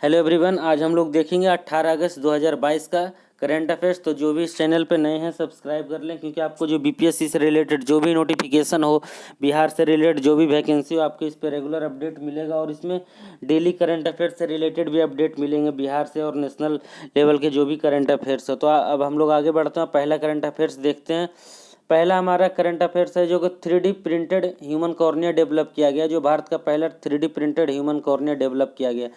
Hello everyone, आज हम लोग देखेंगे 18 अगस्त 2022 का करंट अफेयर्स। तो जो भी इस चैनल पे नए हैं सब्सक्राइब कर लें, क्योंकि आपको जो बीपीएससी से रिलेटेड जो भी नोटिफिकेशन हो, बिहार से रिलेटेड जो भी वैकेंसी हो, आपको इस पे रेगुलर अपडेट मिलेगा। और इसमें डेली करंट अफेयर्स से रिलेटेड भी अपडेट मिलेंगे, बिहार से और नेशनल लेवल के जो भी करंट अफेयर्स हो। तो अब हम लोग आगे बढ़ते हैं, पहला करंट अफेयर्स देखते हैं। पहला हमारा करंट अफेयर्स है जो कि 3D printed human cornea develop किया गया। जो भारत का पहला 3D printed human cornea develop किया गया,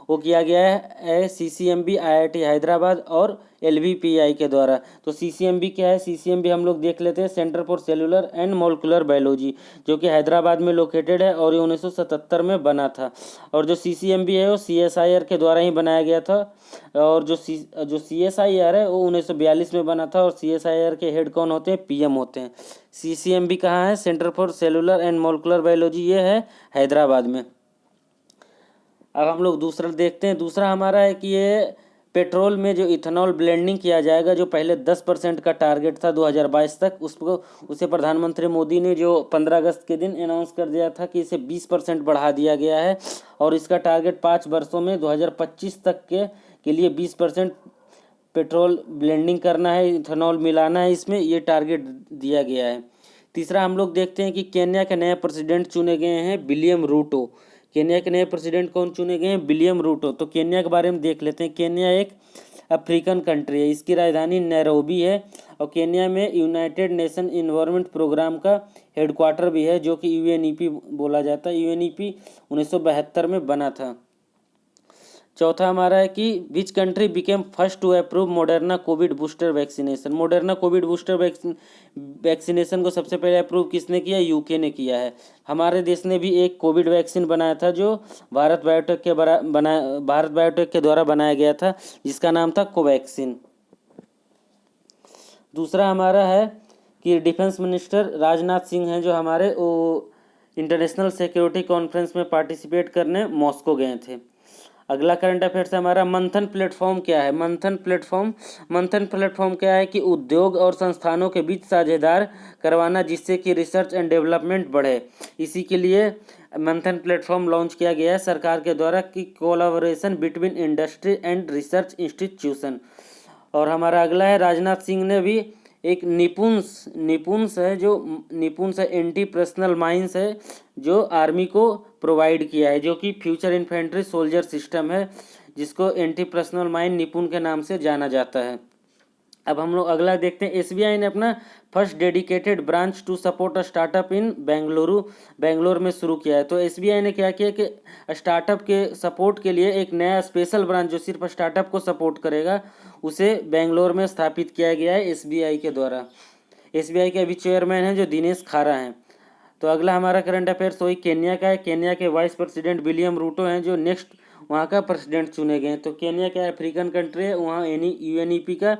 वो किया गया है CCMB, IIT हैदराबाद और LVPI के द्वारा। तो CCMB क्या है? CCMB हम लोग देख लेते हैं, centre for cellular and molecular biology, जो कि हैदराबाद में लोकेटेड है और ये 1977 में बना था। और जो CCMB है वो CSIR के द्वारा ही बनाया गया था। और जो CSIR है वो 1942 में बना था। और CSIR के हेड कौन होते हैं? PM होते हैं। CCMB कहाँ है? Centre for cellular and molecular biology, ये है हैदराबाद में। अब हम लोग दूसरा देखते हैं। दूसरा हमारा है कि ये पेट्रोल में जो इथेनॉल ब्लेंडिंग किया जाएगा, जो पहले 10% का टारगेट था 2022 तक, उसे प्रधानमंत्री मोदी ने जो 15 अगस्त के दिन अनाउंस कर दिया था कि इसे 20% बढ़ा दिया गया है। और इसका टारगेट 5 वर्षों में 2025 तक के लिए 20% पेट्रोल ब्लेंडिंग करना है, इथेनॉल मिलाना है, इसमें ये टारगेट दिया गया है। तीसरा हम लोग देखते हैं कि केन्या के नए प्रेसिडेंट चुने गए हैं, विलियम रूटो। केन्या के नए प्रेसिडेंट कौन चुने गए हैं? William Ruto. तो केन्या के बारे में देख लेते हैं। केन्या एक अफ्रीकन कंट्री है, इसकी राजधानी नैरोबी है। और केन्या में यूनाइटेड नेशन इन्वायरमेंट प्रोग्राम का हेडक्वार्टर भी है, जो कि UNEP बोला जाता है। UNEP 1972 में बना था। चौथा हमारा है कि which country became first to approve Moderna COVID booster vaccination. Moderna COVID booster vaccination को सबसे पहले अप्रूव किसने किया? UK ने किया है। हमारे देश ने भी एक कोविड वैक्सीन बनाया था, जो भारत बायोटेक के द्वारा बनाया गया था, जिसका नाम था कोवैक्सीन। दूसरा हमारा है कि डिफेंस मिनिस्टर राजनाथ सिंह हैं, जो हमारे वो इंटरनेशनल सिक्योरिटी कॉन्फ्रेंस में पार्टिसिपेट करने मॉस्को गए थे। अगला करंट अफेयर्स है हमारा मंथन प्लेटफॉर्म क्या है? मंथन प्लेटफॉर्म क्या है कि उद्योग और संस्थानों के बीच साझेदार करवाना, जिससे कि रिसर्च एंड डेवलपमेंट बढ़े। इसी के लिए मंथन प्लेटफॉर्म लॉन्च किया गया है सरकार के द्वारा, कि collaboration between industry and research institution. और हमारा अगला है, राजनाथ सिंह ने भी एक निपुंस है एंटी पर्सनल माइंस है, जो आर्मी को प्रोवाइड किया है, जो कि फ्यूचर इन्फेंट्री सोल्जर सिस्टम है, जिसको एंटी पर्सनल माइन निपुण के नाम से जाना जाता है। अब हम लोग अगला देखते हैं। SBI ने अपना first dedicated branch to support a startup in Bangalore में शुरू किया है। तो SBI ने क्या किया कि स्टार्टअप के सपोर्ट के लिए एक नया स्पेशल ब्रांच, जो सिर्फ स्टार्टअप को सपोर्ट करेगा, उसे बेंगलोर में स्थापित किया गया है SBI के द्वारा। SBI के अभी चेयरमैन हैं जो दिनेश खारा हैं। तो अगला हमारा करंट अफेयर्स वही केन्या का है। केन्या के वाइस प्रेसिडेंट विलियम रूटो हैं, जो नेक्स्ट वहाँ का प्रेसिडेंट चुने गए हैं। तो केन्या क्या अफ्रीकन कंट्री है, वहाँ UNEP का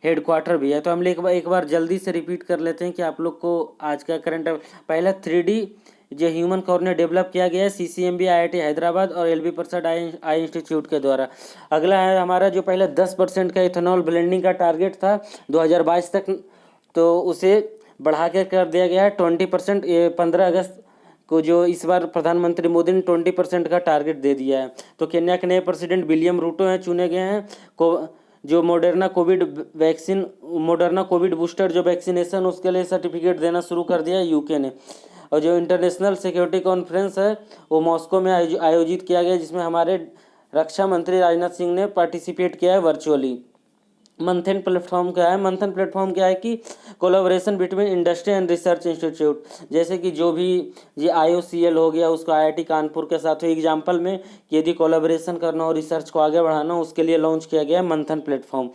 हेडक्वार्टर भी है। तो हम एक बार जल्दी से रिपीट कर लेते हैं कि आप लोग को आज का करंट पहला 3D जो ह्यूमन कॉर्निया डेवलप किया गया है CCMB, IIT हैदराबाद और LV प्रसाद आई इंस्टीट्यूट के द्वारा। अगला है हमारा जो पहले 10% का इथेनॉल ब्लेंडिंग का टारगेट था 2022 तक, तो उसे बढ़ा के कर दिया गया है 20%। 15 अगस्त को जो इस बार प्रधानमंत्री मोदी ने 20% का टारगेट दे दिया है। तो केन्या के नए प्रेसिडेंट विलियम रूटो हैं, चुने गए हैं। जो मोडर्ना कोविड बूस्टर जो वैक्सीनेशन, उसके लिए सर्टिफिकेट देना शुरू कर दिया है UK ने। और जो इंटरनेशनल सिक्योरिटी कॉन्फ्रेंस है वो मॉस्को में आयोजित किया गया, जिसमें हमारे रक्षा मंत्री राजनाथ सिंह ने पार्टिसिपेट किया है वर्चुअली। मंथन प्लेटफॉर्म क्या है? मंथन प्लेटफॉर्म क्या है कि collaboration between industry and research institute, जैसे कि जो भी ये IOCL हो गया, उसको IIT कानपुर के साथ एग्जाम्पल में यदि कोलैबोरेशन करना हो, रिसर्च को आगे बढ़ाना हो, उसके लिए लॉन्च किया गया है मंथन प्लेटफॉर्म।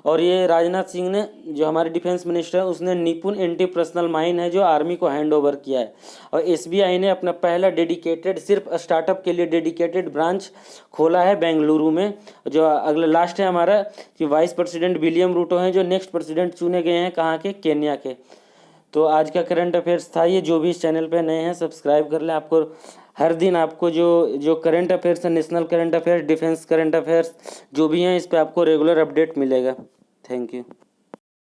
और ये राजनाथ सिंह ने, जो हमारे डिफेंस मिनिस्टर है, उसने निपुण एंटी पर्सनल माइन है, जो आर्मी को हैंड ओवर किया है। और SBI ने अपना पहला डेडिकेटेड, सिर्फ स्टार्टअप के लिए डेडिकेटेड ब्रांच खोला है बेंगलुरु में। जो अगला लास्ट है हमारा कि वाइस प्रेसिडेंट विलियम रूटो हैं, जो नेक्स्ट प्रेसिडेंट चुने गए हैं, कहाँ के? केन्या के। तो आज का करंट अफेयर्स था ये। जो भी इस चैनल पे नए हैं सब्सक्राइब कर लें। आपको हर दिन आपको जो करंट अफेयर्स है, national current affairs, defence current affairs जो भी हैं, इस पर आपको रेगुलर अपडेट मिलेगा। Thank you.